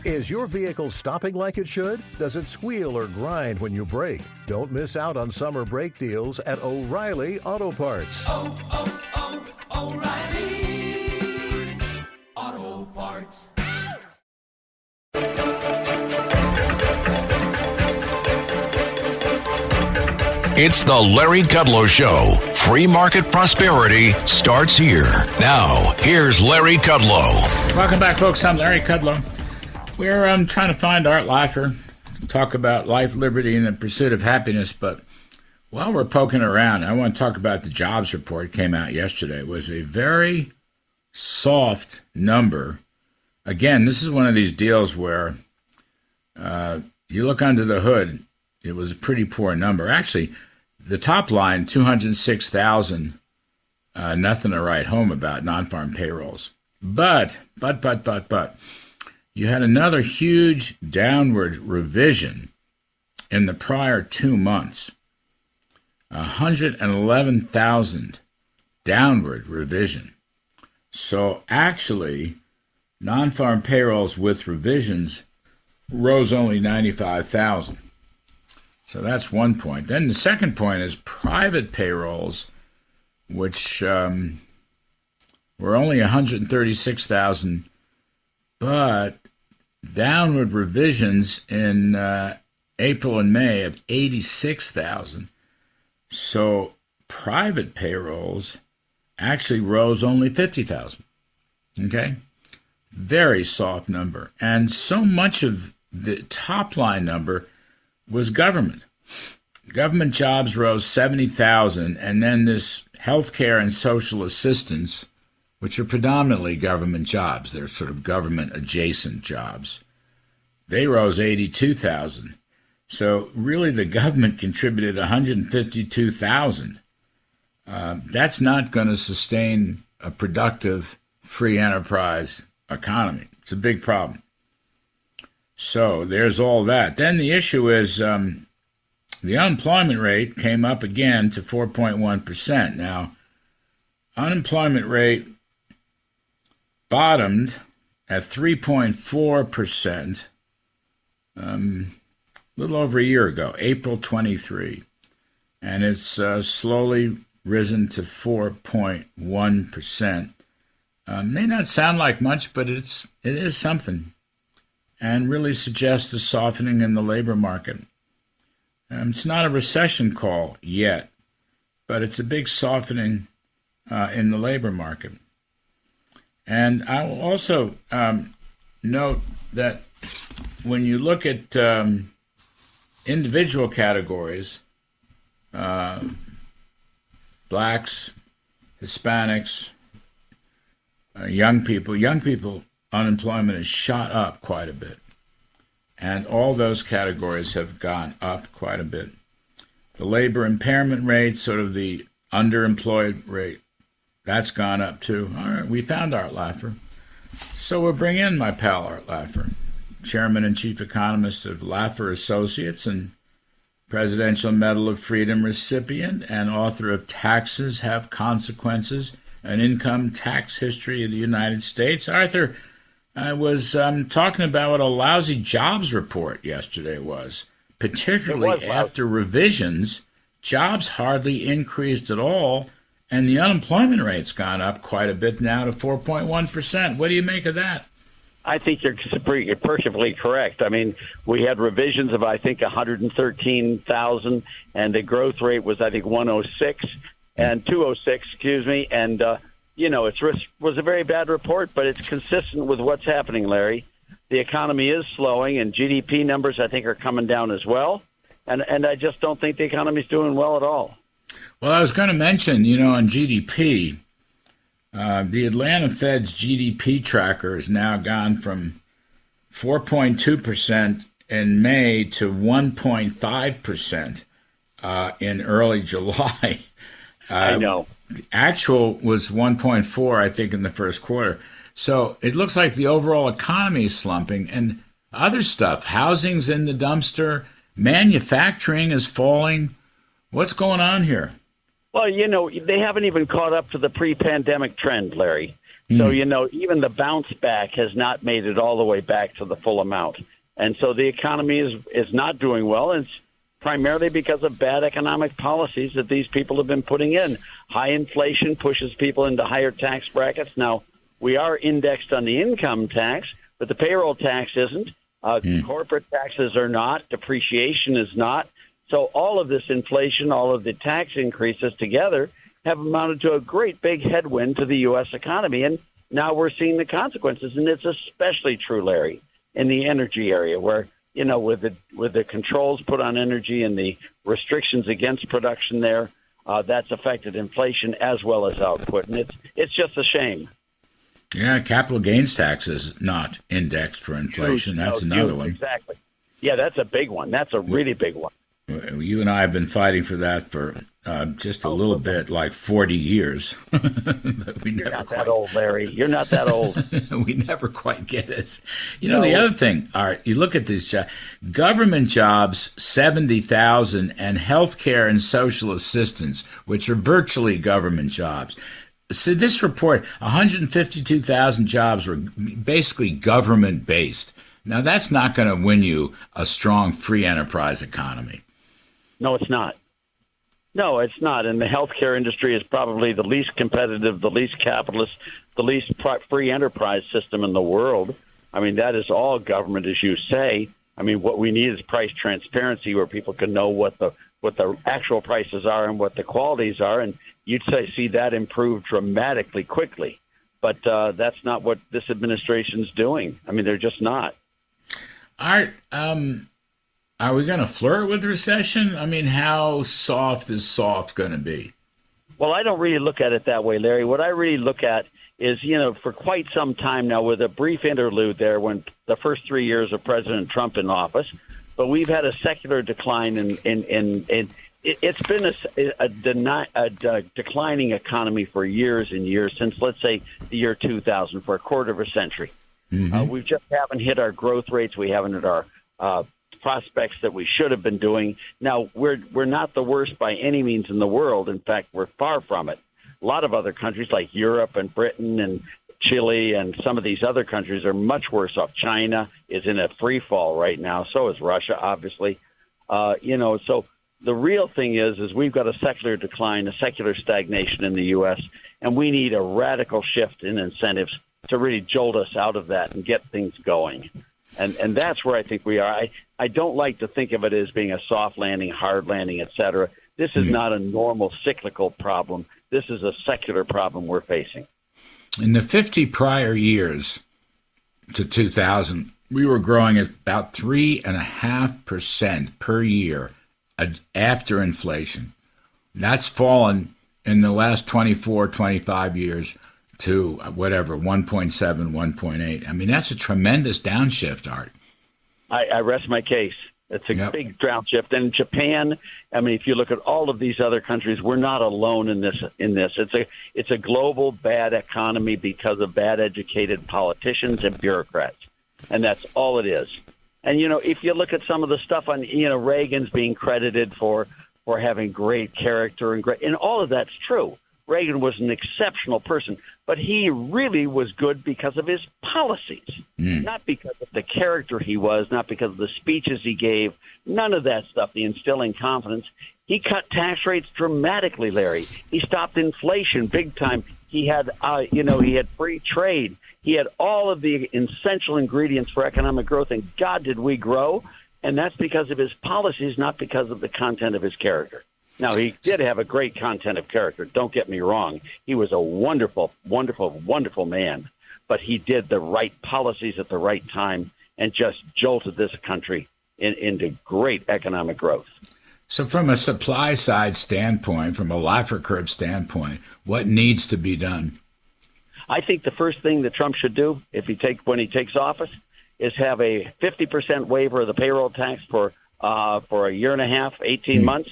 Is your vehicle stopping like it should? Does it squeal or grind when you brake? Don't miss out on summer brake deals at O'Reilly Auto Parts. O'Reilly Auto Parts. It's the Larry Kudlow Show. Free market prosperity starts here. Now, here's Larry Kudlow. Welcome back, folks. I'm Larry Kudlow. We're trying to find Art Laffer to talk about life, liberty, and the pursuit of happiness. But while we're poking around, I want to talk about the jobs report that came out yesterday. It was a very soft number. Again, this is one of these deals where you look under the hood. It was a pretty poor number. Actually, the top line, 206,000, nothing to write home about, non-farm payrolls. But, you had another huge downward revision in the prior 2 months. 111,000 downward revision. So actually, non-farm payrolls with revisions rose only 95,000. So that's one point. Then the second point is private payrolls, which were only 136,000, but downward revisions in April and May of 86,000. So private payrolls actually rose only 50,000. Okay? Very soft number. And so much of the top line number was government. Government jobs rose 70,000, and then this healthcare and social assistance, which are predominantly government jobs, they're sort of government-adjacent jobs, they rose 82,000. So really the government contributed 152,000. That's not going to sustain a productive, free enterprise economy. It's a big problem. So there's all that. Then the issue is the unemployment rate came up again to 4.1%. Now, unemployment rate bottomed at 3.4% a little over a year ago, April 23. And it's slowly risen to 4.1%. May not sound like much, but it is something, and really suggests a softening in the labor market. It's not a recession call yet, but it's a big softening in the labor market. And I will also note that when you look at individual categories, blacks, Hispanics, young people, unemployment has shot up quite a bit. And all those categories have gone up quite a bit. The labor impairment rate, sort of the underemployed rate, that's gone up too. All right, we found Art Laffer. So we'll bring in my pal Art Laffer, Chairman and Chief Economist of Laffer Associates and Presidential Medal of Freedom recipient and author of Taxes Have Consequences, an Income Tax History of the United States. Arthur, I was talking about what a lousy jobs report yesterday was, particularly after revisions. Jobs hardly increased at all, and the unemployment rate's gone up quite a bit now to 4.1%. What do you make of that? I think you're perfectly correct. I mean, we had revisions of, I think, 113,000, and the growth rate was, I think, 106 and 206, excuse me, and it was a very bad report, but it's consistent with what's happening, Larry. The economy is slowing, and GDP numbers, I think, are coming down as well. And I just don't think the economy is doing well at all. Well, I was going to mention, on GDP, the Atlanta Fed's GDP tracker has now gone from 4.2% in May to 1.5% in early July. I know. Actual was 1.4, I think, in the first quarter. So it looks like the overall economy is slumping, and other stuff, housing's in the dumpster, manufacturing is falling. What's going on here? Well, they haven't even caught up to the pre-pandemic trend, Larry. So, even the bounce back has not made it all the way back to the full amount. And so the economy is not doing well. And it's primarily because of bad economic policies that these people have been putting in. High inflation pushes people into higher tax brackets. Now, we are indexed on the income tax, but the payroll tax isn't. Corporate taxes are not. Depreciation is not. So all of this inflation, all of the tax increases together have amounted to a great big headwind to the U.S. economy. And now we're seeing the consequences. And it's especially true, Larry, in the energy area where, with the controls put on energy and the restrictions against production there, that's affected inflation as well as output. And it's just a shame. Yeah, capital gains tax is not indexed for inflation. That's another one. Exactly. Yeah, that's a big one. That's a really big one. You and I have been fighting for that for just a little bit, like 40 years. But You're not that old, Larry. You're not that old. We never quite get it. The other thing, Art, you look at these government jobs, 70,000, and healthcare and social assistance, which are virtually government jobs. So this report, 152,000 jobs were basically government-based. Now, that's not going to win you a strong free enterprise economy. No, it's not. No, it's not. And the healthcare industry is probably the least competitive, the least capitalist, the least free enterprise system in the world. I mean, that is all government, as you say. I mean, what we need is price transparency where people can know what the actual prices are and what the qualities are. And you'd see that improve dramatically quickly. But that's not what this administration's doing. I mean, they're just not. Art, are we going to flirt with recession? I mean, how soft is soft going to be? Well, I don't really look at it that way, Larry. What I really look at is, for quite some time now, with a brief interlude there when the first 3 years of President Trump in office, but we've had a secular decline it's been a declining economy for years and years, since, let's say, the year 2000, for a quarter of a century. Mm-hmm. We just haven't hit our growth rates. We haven't hit our prospects that we should have been doing. Now, we're not the worst by any means in the world. In fact, we're far from it. A lot of other countries like Europe and Britain and Chile and some of these other countries are much worse off. China is in a free fall right now. So is Russia, obviously. So the real thing is we've got a secular decline, a secular stagnation in the U.S., and we need a radical shift in incentives to really jolt us out of that and get things going. And that's where I think we are. I don't like to think of it as being a soft landing, hard landing, et cetera. This is not a normal cyclical problem. This is a secular problem we're facing. In the 50 prior years to 2000, we were growing at about 3.5% per year after inflation. That's fallen in the last 24, 25 years to whatever, 1.7, 1.8. I mean, that's a tremendous downshift, Art. I rest my case. It's a big downshift. And Japan, I mean, if you look at all of these other countries, we're not alone in this. It's a global bad economy because of bad educated politicians and bureaucrats. And that's all it is. And, if you look at some of the stuff on, Reagan's being credited for having great character and all of that's true. Reagan was an exceptional person, but he really was good because of his policies, not because of the character he was, not because of the speeches he gave, none of that stuff, the instilling confidence. He cut tax rates dramatically, Larry. He stopped inflation big time. He had, he had free trade. He had all of the essential ingredients for economic growth, and God, did we grow. And that's because of his policies, not because of the content of his character. Now, he did have a great content of character. Don't get me wrong. He was a wonderful, wonderful, wonderful man. But he did the right policies at the right time and just jolted this country into great economic growth. So from a supply side standpoint, from a Laffer curve standpoint, what needs to be done? I think the first thing that Trump should do when he takes office is have a 50% waiver of the payroll tax for a year and a half, 18 months.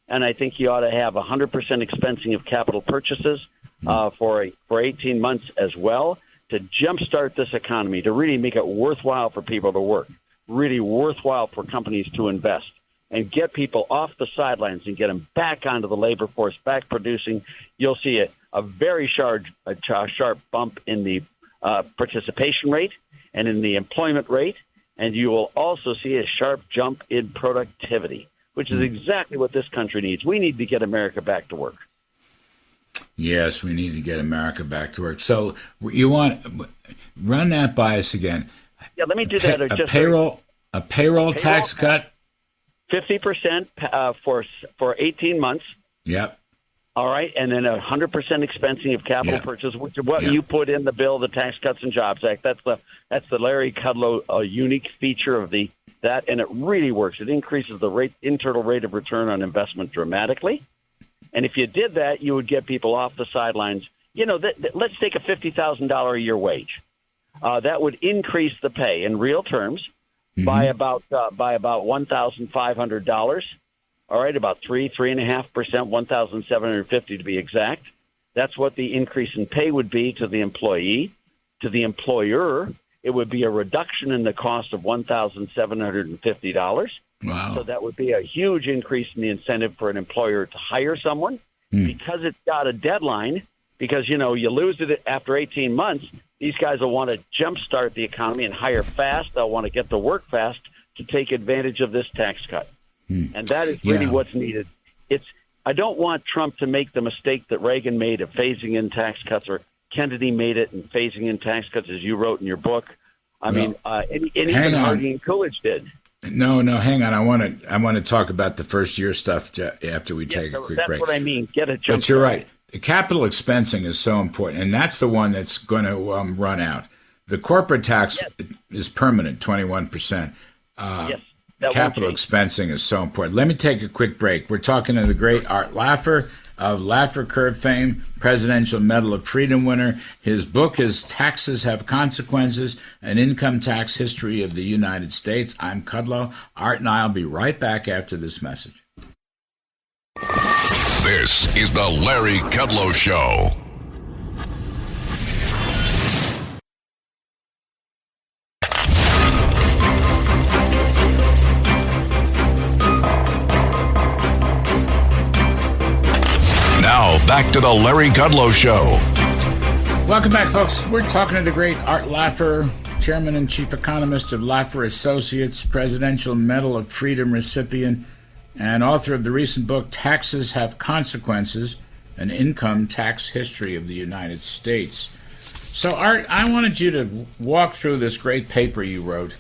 And I think he ought to have 100% expensing of capital purchases for 18 months as well to jumpstart this economy, to really make it worthwhile for people to work, really worthwhile for companies to invest, and get people off the sidelines and get them back onto the labor force, back producing. You'll see a very sharp bump in the participation rate and in the employment rate, and you will also see a sharp jump in productivity, which is exactly what this country needs. We need to get America back to work. Yes, we need to get America back to work. So you want run that by us again? Yeah, let me do that. A payroll tax cut, 50% for 18 months. Yep. All right, and then 100% expensing of capital purchase, which is what you put in the bill, the Tax Cuts and Jobs Act. That's the Larry Kudlow unique feature of that, and it really works. It increases the internal rate of return on investment dramatically. And if you did that, you would get people off the sidelines. You know, let's take a $50,000 a year wage. That would increase the pay in real terms by about $1,500. All right, about 3.5%, $1,750 to be exact. That's what the increase in pay would be to the employee. To the employer, it would be a reduction in the cost of $1,750. Wow. So that would be a huge increase in the incentive for an employer to hire someone because it's got a deadline. Because, you know, you lose it after 18 months, these guys will want to jumpstart the economy and hire fast. They'll want to get to work fast to take advantage of this tax cut. And that is really what's needed. I don't want Trump to make the mistake that Reagan made of phasing in tax cuts, or Kennedy made it and phasing in tax cuts, as you wrote in your book. And even Harding and Coolidge did. No, hang on. I want to talk about the first year stuff after we take a quick break. That's what I mean. Get a jump. But you're right. The capital expensing is so important, and that's the one that's going to run out. The corporate tax is permanent, 21%. Yes. Capital expensing is so important. Let me take a quick break. We're talking to the great Art Laffer of Laffer Curve fame, Presidential Medal of Freedom winner. His book is Taxes Have Consequences, an Income Tax History of the United States. I'm Kudlow. Art and I will be right back after this message. This is the Larry Kudlow Show. Now, back to the Larry Kudlow Show. Welcome back, folks. We're talking to the great Art Laffer, Chairman and Chief Economist of Laffer Associates, Presidential Medal of Freedom recipient, and author of the recent book, Taxes Have Consequences, an Income Tax History of the United States. So, Art, I wanted you to walk through this great paper you wrote.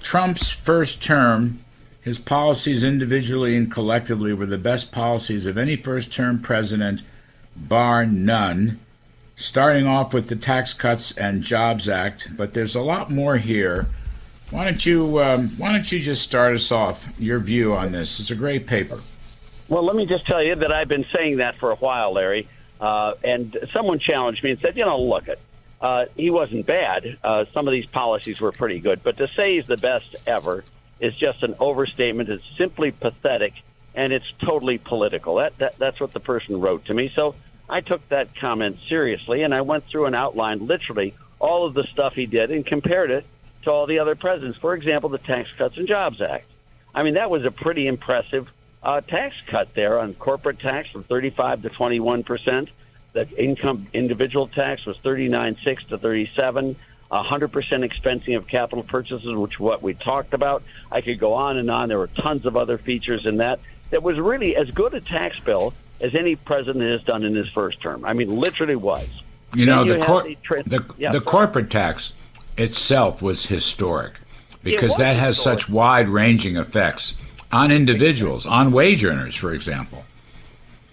Trump's first term, his policies individually and collectively were the best policies of any first-term president, bar none, starting off with the Tax Cuts and Jobs Act. But there's a lot more here. Why don't you just start us off, your view on this? It's a great paper. Well, let me just tell you that I've been saying that for a while, Larry. And someone challenged me and said, look, he wasn't bad. Some of these policies were pretty good. But to say he's the best ever is just an overstatement. It's simply pathetic, and it's totally political. That's what the person wrote to me. So I took that comment seriously, and I went through and outlined literally all of the stuff he did and compared it to all the other presidents. For example, the Tax Cuts and Jobs Act. I mean, that was a pretty impressive tax cut there on corporate tax from 35 to 21%. The individual tax was 39.6 to 37. 100% expensing of capital purchases, which is what we talked about. I could go on and on. There were tons of other features in that was really as good a tax bill as any president has done in his first term. I mean, literally was. The corporate tax itself was historic because that has such wide-ranging effects on individuals, on wage earners, for example.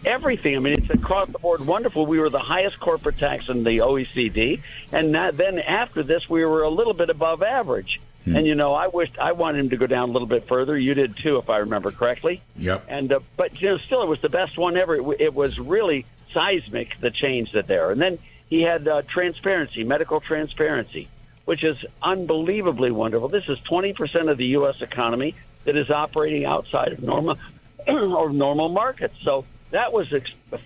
Everything. I mean, it's across the board wonderful. We were the highest corporate tax in the OECD, and then after this, we were a little bit above average. And I wanted him to go down a little bit further. You did too, if I remember correctly. Yep. And but still, it was the best one ever. It was really seismic, the change there. And then he had transparency, medical transparency, which is unbelievably wonderful. This is 20% of the U.S. economy that is operating outside of normal markets. So that was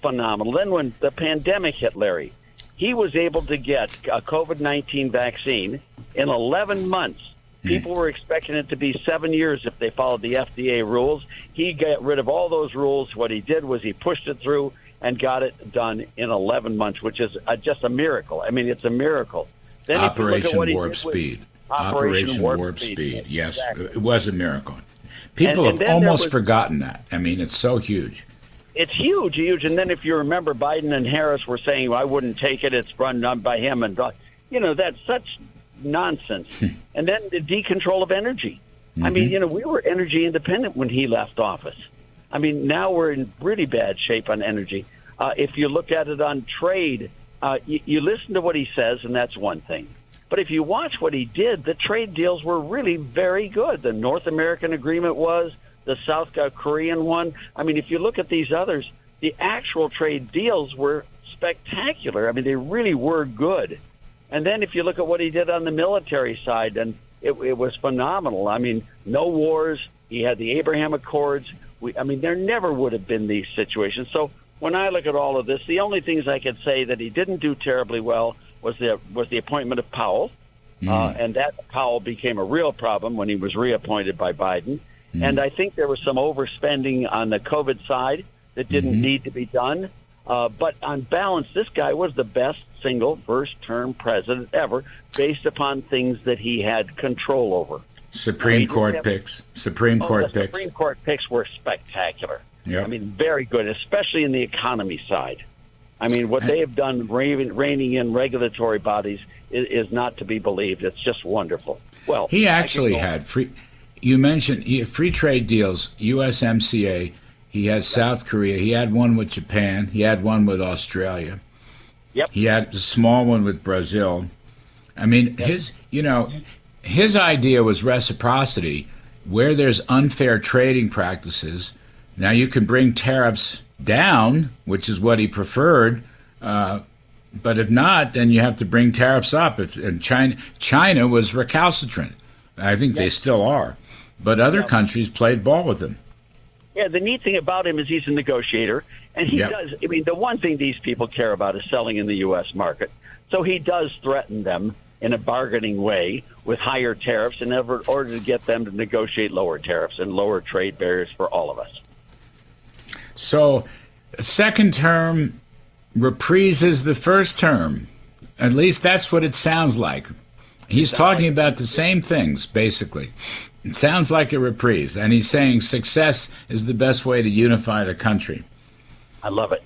phenomenal. Then when the pandemic hit, Larry, he was able to get a COVID-19 vaccine in 11 months. People were expecting it to be 7 years if they followed the FDA rules. He got rid of all those rules. What he did was he pushed it through. and got it done in 11 months, which is just a miracle. I mean, it's a miracle. Then Operation Warp Speed. Operation Warp Speed. Yes, exactly. It was a miracle. People have almost forgotten that. I mean, it's so huge. It's huge, huge. And then if you remember, Biden and Harris were saying, well, I wouldn't take it. It's run done by him. And, that's such nonsense. And then the decontrol of energy. I mean, we were energy independent when he left office. I mean, now we're in really bad shape on energy. If you look at it on trade, you listen to what he says, and that's one thing. But if you watch what he did, the trade deals were really very good. The North American agreement was, the South Korean one. I mean, if you look at these others, the actual trade deals were spectacular. I mean, they really were good. And then if you look at what he did on the military side, and it was phenomenal. I mean, no wars. He had the Abraham Accords. There never would have been these situations. So when I look at all of this, the only things I could say that he didn't do terribly well was the appointment of Powell. And that Powell became a real problem when he was reappointed by Biden. And I think there was some overspending on the COVID side that didn't need to be done. But on balance, this guy was the best single first-term president ever based upon things that he had control over. Supreme Court picks Supreme Court picks were spectacular. Yep. I mean, very good, especially in the economy side. I mean, what they have done reining in regulatory bodies is not to be believed. It's just wonderful. Well, he actually had free. You mentioned free trade deals, USMCA. He had South Korea. He had one with Japan. He had one with Australia. Yep. He had a small one with Brazil. I mean, his idea was reciprocity. Where there's unfair trading practices, now you can bring tariffs down, which is what he preferred. But if not, then you have to bring tariffs up. And China was recalcitrant. I think they still are. But other countries played ball with him. Yeah, the neat thing about him is he's a negotiator. And he does, I mean, the one thing these people care about is selling in the U.S. market. So he does threaten them in a bargaining way with higher tariffs in order to get them to negotiate lower tariffs and lower trade barriers for all of us. So, second term reprises the first term. At least that's what it sounds like. He's talking about the same things, basically. It sounds like a reprise, and he's saying success is the best way to unify the country. I love it.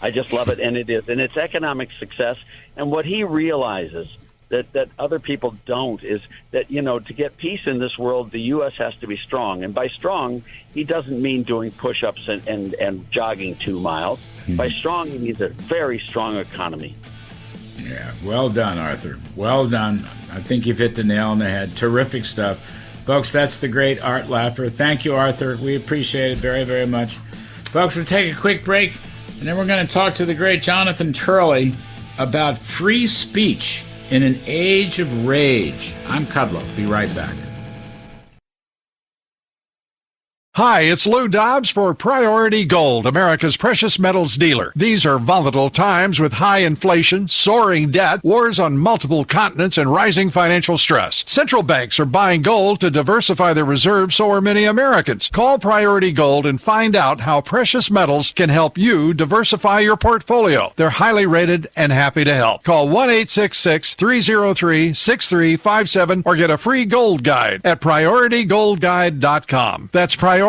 I just love it, and it is. And it's economic success. And what he realizes that other people don't is that, to get peace in this world, the U.S. has to be strong. And by strong, he doesn't mean doing push-ups and jogging 2 miles. By strong, he means a very strong economy. Yeah, well done, Arthur. Well done. I think you've hit the nail on the head. Terrific stuff. Folks, that's the great Art Laffer. Thank you, Arthur. We appreciate it very, very much. Folks, we'll take a quick break, and then we're going to talk to the great Jonathan Turley about free speech in an age of rage. I'm Kudlow. Be right back. Hi, it's Lou Dobbs for Priority Gold, America's precious metals dealer. These are volatile times with high inflation, soaring debt, wars on multiple continents, and rising financial stress. Central banks are buying gold to diversify their reserves, so are many Americans. Call Priority Gold and find out how precious metals can help you diversify your portfolio. They're highly rated and happy to help. Call 1-866-303-6357 or get a free gold guide at PriorityGoldGuide.com. That's PriorityGoldGuide.com.